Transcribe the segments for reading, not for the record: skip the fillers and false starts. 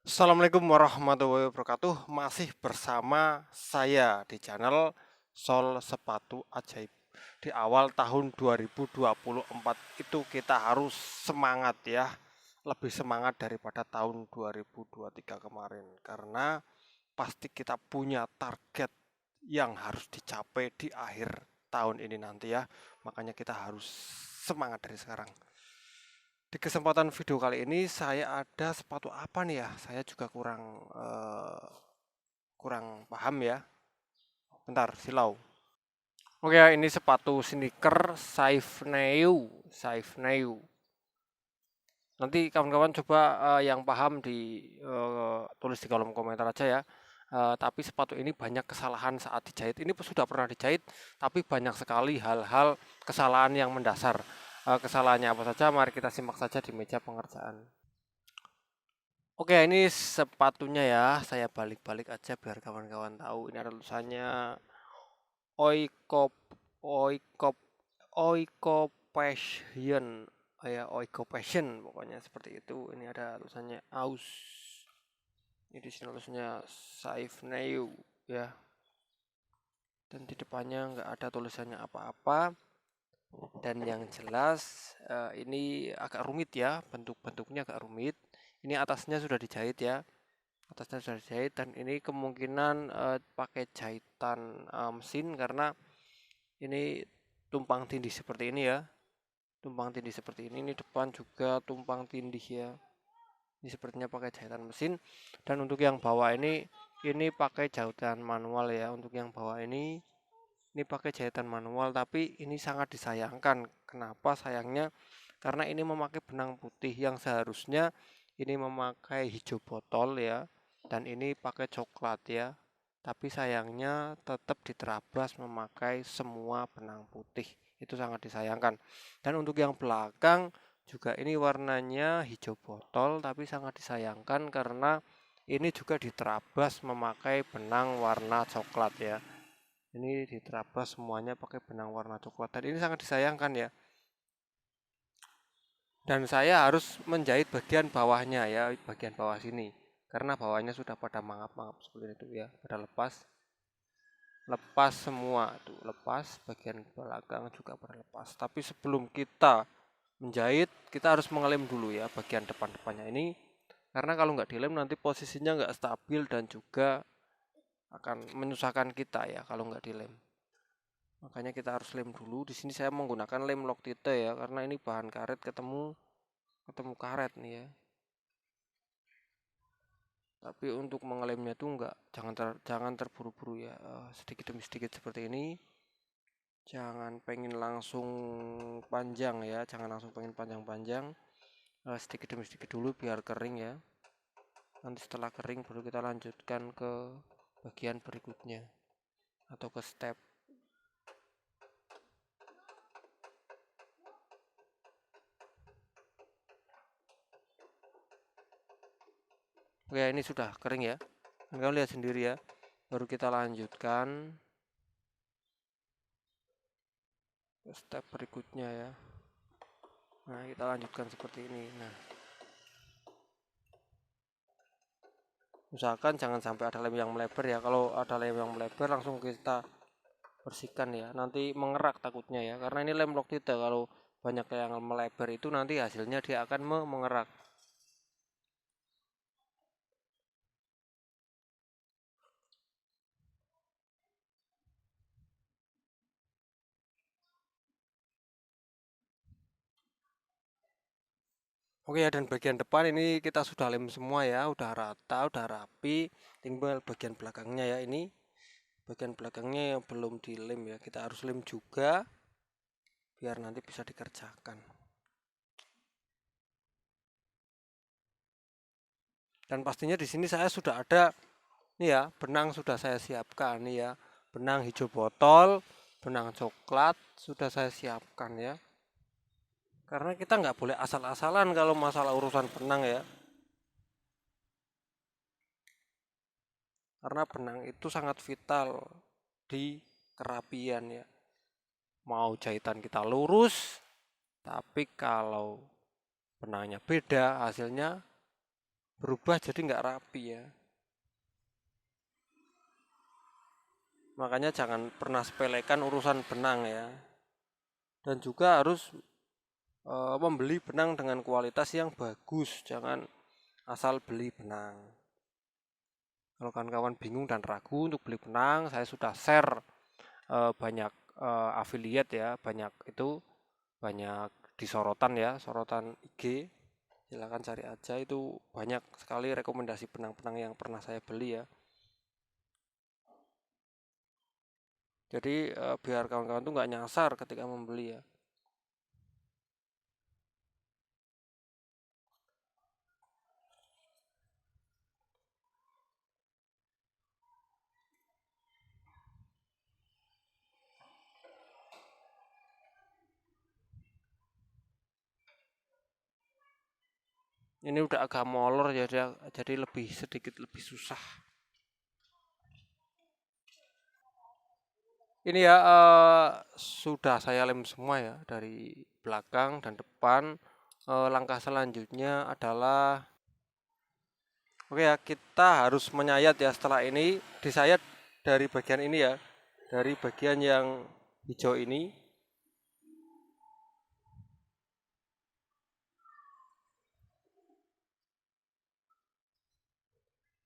Assalamualaikum warahmatullahi wabarakatuh. Masih bersama saya di channel Sol Sepatu Ajaib. Di awal tahun 2024 itu kita harus semangat ya. Lebih semangat daripada tahun 2023 kemarin. Karena pasti kita punya target yang harus dicapai di akhir tahun ini nanti ya. Makanya kita harus semangat dari sekarang. Di kesempatan video kali ini saya ada sepatu apa nih ya? Saya juga kurang paham ya. Bentar, silau. Oke, ini sepatu sneaker Safe Neo. Nanti kawan-kawan coba yang paham tulis di kolom komentar aja ya. Tapi sepatu ini banyak kesalahan saat dijahit. Ini sudah pernah dijahit, tapi banyak sekali hal-hal kesalahan yang mendasar. Kesalahannya apa saja? Mari kita simak saja di meja pengerjaan. Oke, ini sepatunya ya. Saya balik-balik aja biar kawan-kawan tahu. Ini ada tulisannya Oikop Oikop Oikopassion. Ya, Oikopassion pokoknya seperti itu. Ini ada tulisannya Aus. Ini di sini tulisannya Safe Neo ya. Dan di depannya nggak ada tulisannya apa-apa. Dan yang jelas ini agak rumit ya. Bentuknya agak rumit. Ini atasnya sudah dijahit ya. Atasnya sudah dijahit dan ini kemungkinan pakai jahitan mesin karena ini tumpang tindih seperti ini ya. Tumpang tindih seperti ini depan juga tumpang tindih ya. Ini sepertinya pakai jahitan mesin. Dan untuk yang bawah ini pakai jahitan manual ya. Untuk yang bawah ini pakai jahitan manual, tapi ini sangat disayangkan. Kenapa sayangnya? Karena ini memakai benang putih yang seharusnya ini memakai hijau botol ya, dan ini pakai coklat ya. Tapi sayangnya tetap diterabas memakai semua benang putih. Itu sangat disayangkan. Dan untuk yang belakang juga ini warnanya hijau botol, tapi sangat disayangkan karena ini juga diterabas memakai benang warna coklat ya. Ini diterabas semuanya pakai benang warna coklat dan ini sangat disayangkan ya. Dan saya harus menjahit bagian bawahnya ya, bagian bawah sini karena bawahnya sudah pada mangap-mangap seperti itu ya, pada lepas semua tuh, lepas bagian belakang juga pada lepas. Tapi sebelum kita menjahit kita harus mengelem dulu ya bagian depan-depannya ini, karena kalau nggak dilem nanti posisinya nggak stabil dan juga akan menyusahkan kita ya kalau nggak dilem. Makanya kita harus lem dulu. Di sini saya menggunakan lem Loctite ya, karena ini bahan karet ketemu karet nih ya. Tapi untuk mengelemnya tuh enggak, jangan terburu-buru ya. Sedikit demi sedikit seperti ini. Jangan pengen langsung panjang ya, jangan langsung pengen panjang-panjang. Sedikit demi sedikit dulu biar kering ya. Nanti setelah kering baru kita lanjutkan ke bagian berikutnya atau ke step. Oke, ini sudah kering ya. Kalian lihat sendiri ya. Baru kita lanjutkan ke step berikutnya ya. Nah, kita lanjutkan seperti ini. Nah, usahakan jangan sampai ada lem yang melebar ya. Kalau ada lem yang melebar langsung kita bersihkan ya. Nanti mengerak takutnya ya. Karena ini lem Loctite, kalau banyak yang melebar itu nanti hasilnya dia akan mengerak. Oke ya, dan bagian depan ini kita sudah lem semua ya, udah rata, udah rapi. Tinggal bagian belakangnya ya, ini bagian belakangnya yang belum dilem ya, kita harus lem juga biar nanti bisa dikerjakan. Dan pastinya di sini saya sudah ada nih ya, benang sudah saya siapkan nih ya, benang hijau botol, benang coklat sudah saya siapkan ya. Karena kita nggak boleh asal-asalan kalau masalah urusan benang ya. Karena benang itu sangat vital di kerapian ya. Mau jahitan kita lurus, tapi kalau benangnya beda hasilnya berubah jadi nggak rapi ya. Makanya jangan pernah sepelekan urusan benang ya. Dan juga harus membeli benang dengan kualitas yang bagus, jangan asal beli benang. Kalau kawan-kawan bingung dan ragu untuk beli benang, saya sudah share banyak affiliate ya, banyak di sorotan ya, sorotan IG. Silahkan cari aja, itu banyak sekali rekomendasi benang-benang yang pernah saya beli ya. Jadi biar kawan-kawan tuh nggak nyasar ketika membeli ya. Ini udah agak molor ya, jadi sedikit lebih susah. Ini ya sudah saya lem semua ya dari belakang dan depan. Langkah selanjutnya adalah oke ya, kita harus menyayat ya. Setelah ini disayat dari bagian ini ya, dari bagian yang hijau ini.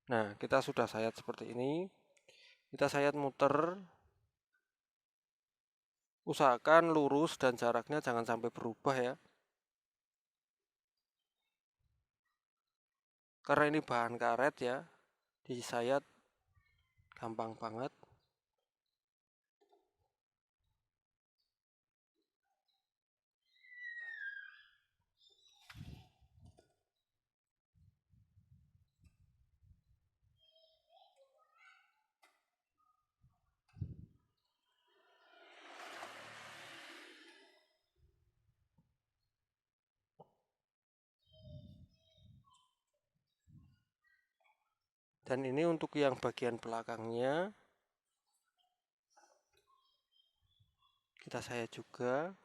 Nah, kita sudah sayat seperti ini. Kita sayat muter. Usahakan lurus dan jaraknya jangan sampai berubah ya. Karena ini bahan karet ya, disayat gampang banget. Dan ini untuk yang bagian belakangnya kita sayat juga.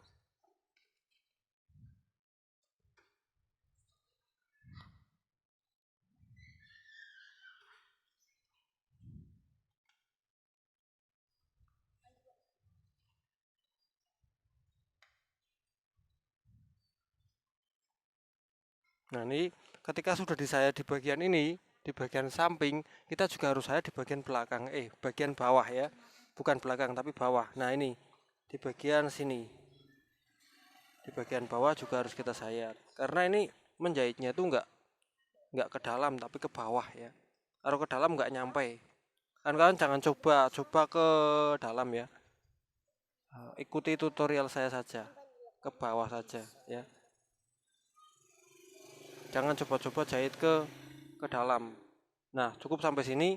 Nah, ini ketika sudah disayat di bagian ini, di bagian samping, kita juga harus sayat di bagian belakang, bagian bawah ya. Bukan belakang tapi bawah. Nah, ini di bagian sini. Di bagian bawah juga harus kita sayat. Karena ini menjahitnya tuh nggak ke dalam tapi ke bawah ya. Kalau ke dalam nggak nyampe. Kan kalian jangan coba ke dalam ya. Ikuti tutorial saya saja. Ke bawah saja ya. Jangan coba-coba jahit ke dalam. Nah, cukup sampai sini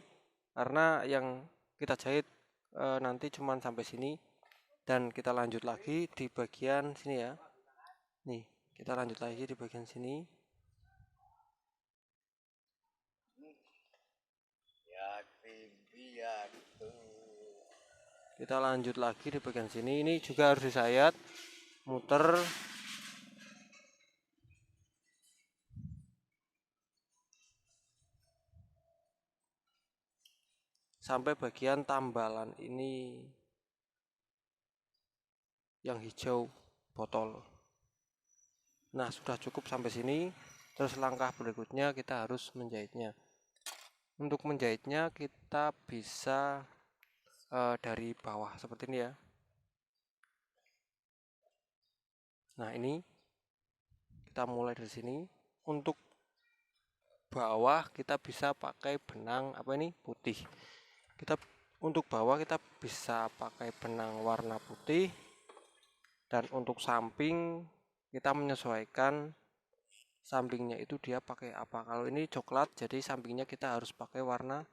karena yang kita jahit nanti cuman sampai sini dan kita lanjut lagi di bagian sini ya. Nih, kita lanjut lagi di bagian sini. Kita lanjut lagi di bagian sini. Ini juga harus disayat, muter. Sampai bagian tambalan ini yang hijau botol. Nah, sudah cukup sampai sini. Terus langkah berikutnya kita harus menjahitnya. Untuk menjahitnya kita bisa dari bawah seperti ini ya. Nah, ini kita mulai dari sini. Untuk bawah kita bisa pakai benang putih. Untuk bawah kita bisa pakai benang warna putih. Dan untuk samping kita menyesuaikan sampingnya itu dia pakai apa. Kalau ini coklat, jadi sampingnya kita harus pakai warna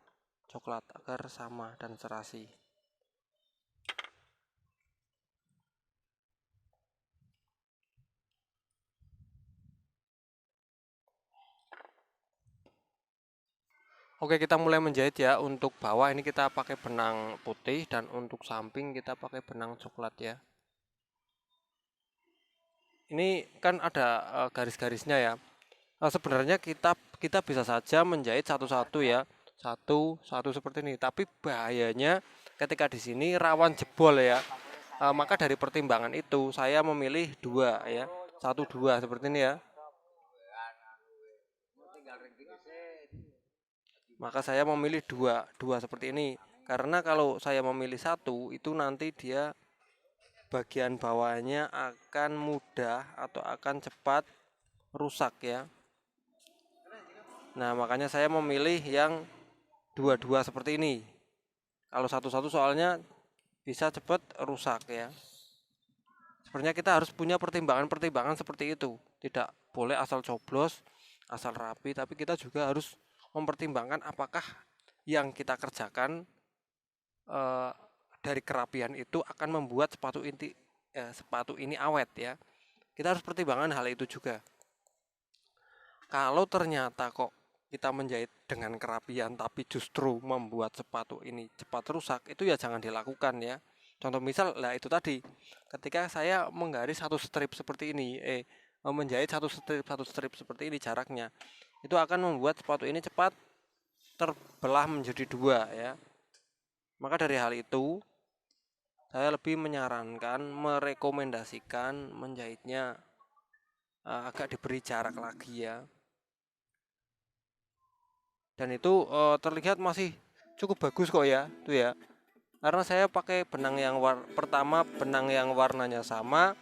coklat agar sama dan serasi. Oke, kita mulai menjahit ya. Untuk bawah ini kita pakai benang putih dan untuk samping kita pakai benang coklat ya. Ini kan ada garis-garisnya ya. Sebenarnya kita bisa saja menjahit satu-satu ya, satu satu seperti ini. Tapi bahayanya ketika di sini rawan jebol ya. Maka dari pertimbangan itu saya memilih dua ya, satu dua seperti ini ya. Maka saya memilih dua dua seperti ini. Karena kalau saya memilih satu itu nanti dia bagian bawahnya akan mudah atau akan cepat rusak ya. Nah, makanya saya memilih yang dua-dua seperti ini. Kalau satu-satu soalnya bisa cepat rusak ya. Sebenarnya kita harus punya pertimbangan-pertimbangan seperti itu. Tidak boleh asal coblos, asal rapi, tapi kita juga harus mempertimbangkan apakah yang kita kerjakan eh, dari kerapian itu akan membuat sepatu ini awet ya. Kita harus pertimbangkan hal itu juga. Kalau ternyata kok kita menjahit dengan kerapian tapi justru membuat sepatu ini cepat rusak, itu ya jangan dilakukan ya. Contoh misal lah itu tadi, ketika saya menggaris satu strip seperti ini, menjahit satu strip seperti ini jaraknya, itu akan membuat sepatu ini cepat terbelah menjadi dua ya. Maka dari hal itu, saya lebih menyarankan, merekomendasikan menjahitnya agak diberi jarak lagi ya. Dan itu terlihat masih cukup bagus kok ya, tuh ya. Karena saya pakai benang yang pertama benang yang warnanya sama,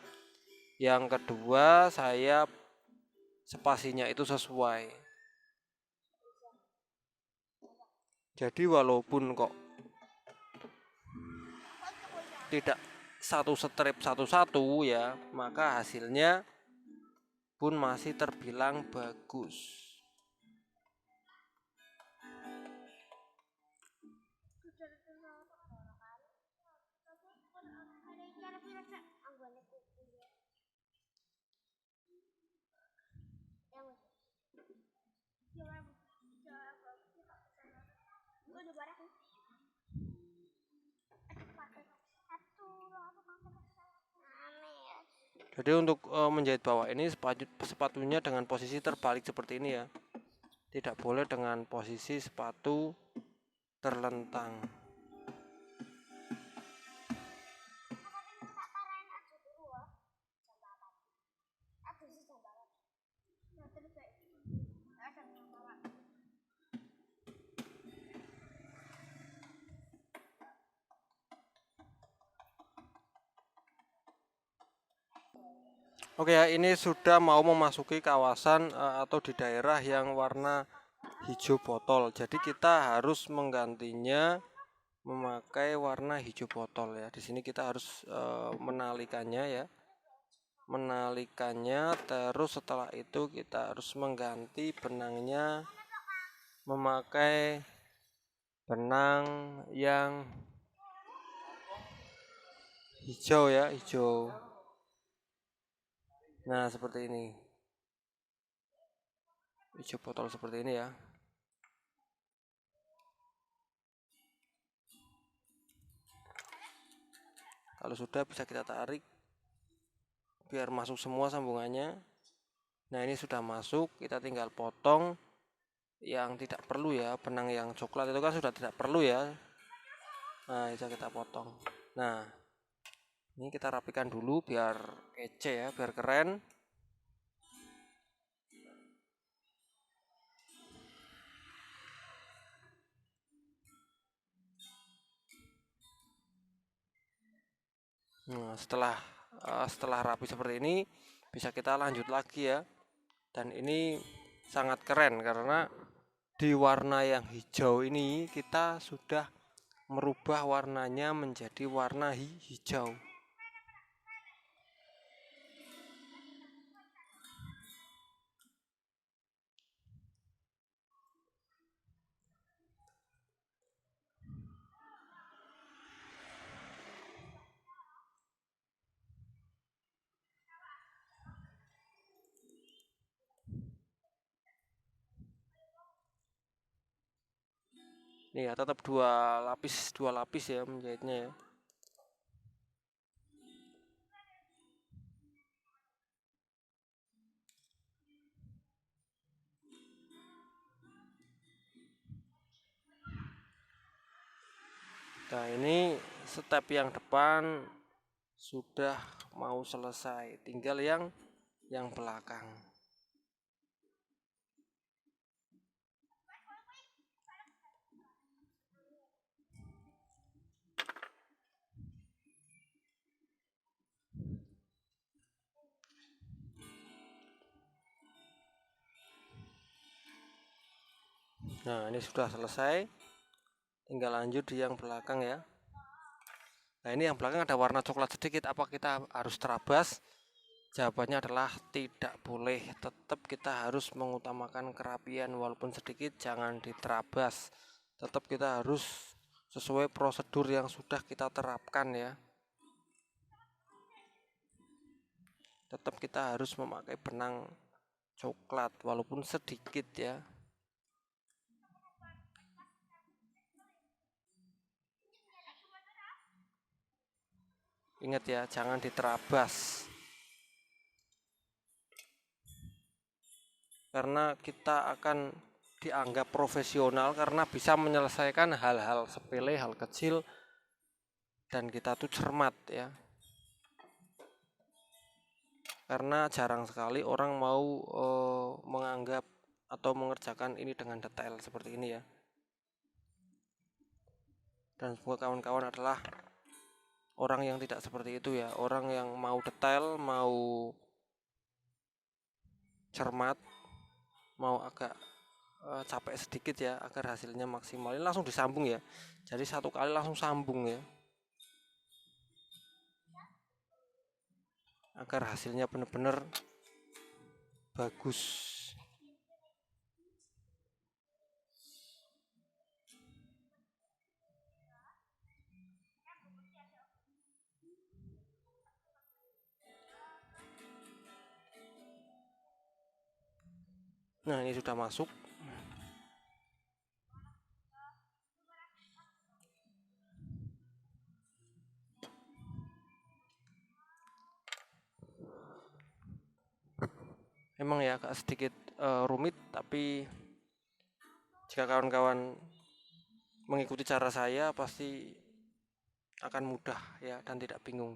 yang kedua saya spasinya itu sesuai. Jadi walaupun kok tidak satu strip satu-satu ya, maka hasilnya pun masih terbilang bagus. Jadi untuk menjahit bawah ini sepatunya dengan posisi terbalik seperti ini ya. Tidak boleh dengan posisi sepatu terlentang. Oke ya, ini sudah mau memasuki kawasan atau di daerah yang warna hijau botol. Jadi kita harus menggantinya memakai warna hijau botol ya. Di sini kita harus menalikannya ya. Menalikannya, terus setelah itu kita harus mengganti benangnya memakai benang yang hijau ya, hijau. Nah, seperti ini. Hijau botol seperti ini ya. Kalau sudah bisa kita tarik biar masuk semua sambungannya. Nah, ini sudah masuk, kita tinggal potong yang tidak perlu ya. Benang yang coklat itu kan sudah tidak perlu ya. Nah, bisa kita potong. Nah, ini kita rapikan dulu biar kece ya, biar keren. Nah, setelah rapi seperti ini, bisa kita lanjut lagi ya. Dan ini sangat keren karena di warna yang hijau ini kita sudah merubah warnanya menjadi warna hijau. Nih ya, tetap dua lapis ya menjahitnya ya. Nah, ini step yang depan sudah mau selesai, tinggal yang belakang. Nah, ini sudah selesai, tinggal lanjut di yang belakang ya. Nah, ini yang belakang ada warna coklat sedikit, apa kita harus terabas? Jawabannya adalah tidak boleh, tetap kita harus mengutamakan kerapian walaupun sedikit, jangan diterabas. Tetap kita harus sesuai prosedur yang sudah kita terapkan ya. Tetap kita harus memakai benang coklat walaupun sedikit ya. Ingat ya, jangan diterabas. Karena kita akan dianggap profesional karena bisa menyelesaikan hal-hal sepele, hal kecil, dan kita tuh cermat ya. Karena jarang sekali orang mau menganggap atau mengerjakan ini dengan detail seperti ini ya. Dan semoga kawan-kawan adalah orang yang tidak seperti itu ya, orang yang mau detail, mau cermat, mau agak capek sedikit ya agar hasilnya maksimal. Ini langsung disambung ya, jadi satu kali langsung sambung ya, agar hasilnya benar-benar bagus. Nah, ini sudah masuk. Memang ya agak sedikit rumit, tapi jika kawan-kawan mengikuti cara saya pasti akan mudah ya dan tidak bingung.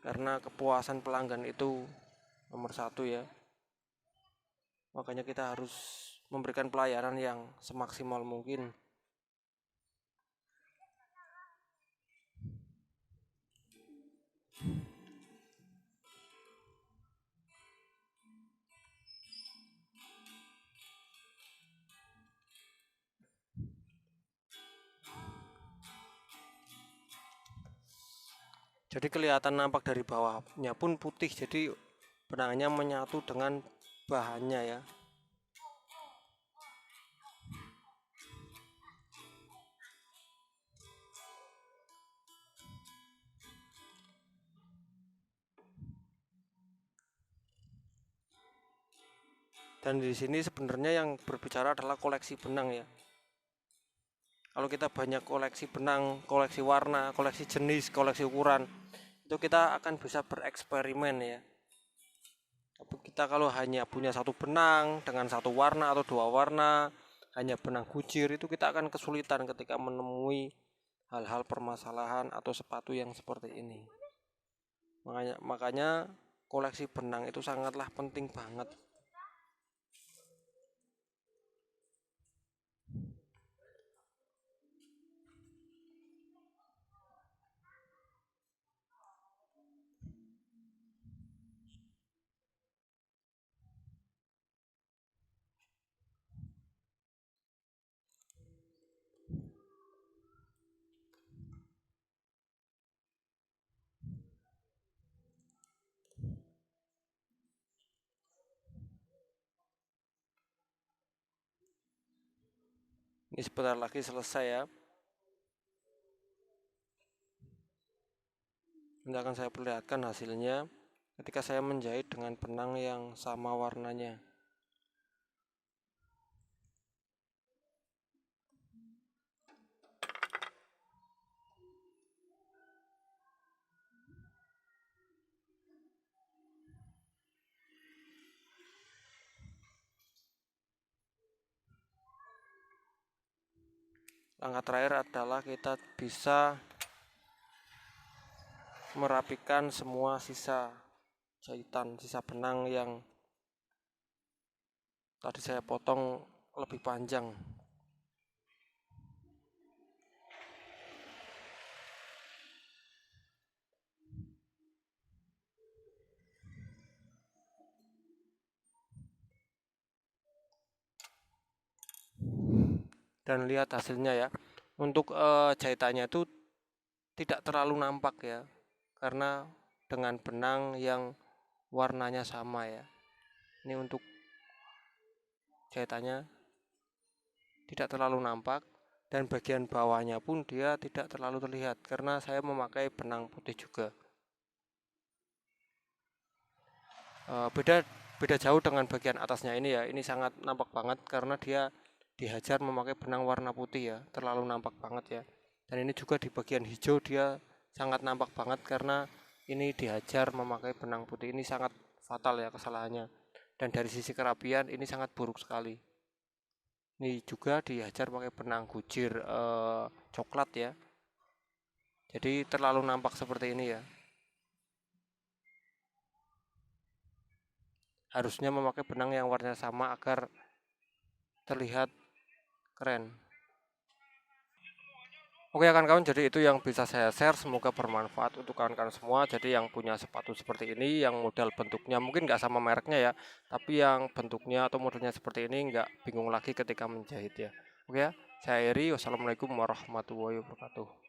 Karena kepuasan pelanggan itu nomor satu ya. Makanya kita harus memberikan pelayanan yang semaksimal mungkin. Jadi kelihatan nampak dari bawahnya pun putih, jadi benangnya menyatu dengan bahannya ya. Dan di sini sebenarnya yang berbicara adalah koleksi benang ya. Kalau kita banyak koleksi benang, koleksi warna, koleksi jenis, koleksi ukuran, itu kita akan bisa bereksperimen ya. Tapi kita kalau hanya punya satu benang dengan satu warna atau dua warna, hanya benang gujir, itu kita akan kesulitan ketika menemui hal-hal permasalahan atau sepatu yang seperti ini. Makanya koleksi benang itu sangatlah penting banget. Ini sebentar lagi selesai ya. Ini akan saya perlihatkan hasilnya ketika saya menjahit dengan benang yang sama warnanya. Langkah terakhir adalah kita bisa merapikan semua sisa jahitan, sisa benang yang tadi saya potong lebih panjang. Dan lihat hasilnya ya. Untuk jahitannya itu tidak terlalu nampak ya, karena dengan benang yang warnanya sama ya. Ini untuk jahitannya tidak terlalu nampak, dan bagian bawahnya pun dia tidak terlalu terlihat karena saya memakai benang putih juga. Beda jauh dengan bagian atasnya ini ya. Ini sangat nampak banget karena dia dihajar memakai benang warna putih ya, terlalu nampak banget ya. Dan ini juga di bagian hijau dia sangat nampak banget karena ini dihajar memakai benang putih. Ini sangat fatal ya kesalahannya. Dan dari sisi kerapian ini sangat buruk sekali. Ini juga dihajar pakai benang gujir coklat ya. Jadi terlalu nampak seperti ini ya. Harusnya memakai benang yang warnanya sama agar terlihat keren. Oke kawan-kawan, jadi itu yang bisa saya share, semoga bermanfaat untuk kawan-kawan semua. Jadi yang punya sepatu seperti ini, yang model bentuknya mungkin nggak sama mereknya ya, tapi yang bentuknya atau modelnya seperti ini nggak bingung lagi ketika menjahit ya. Oke ya, saya Eri, wassalamualaikum warahmatullahi wabarakatuh.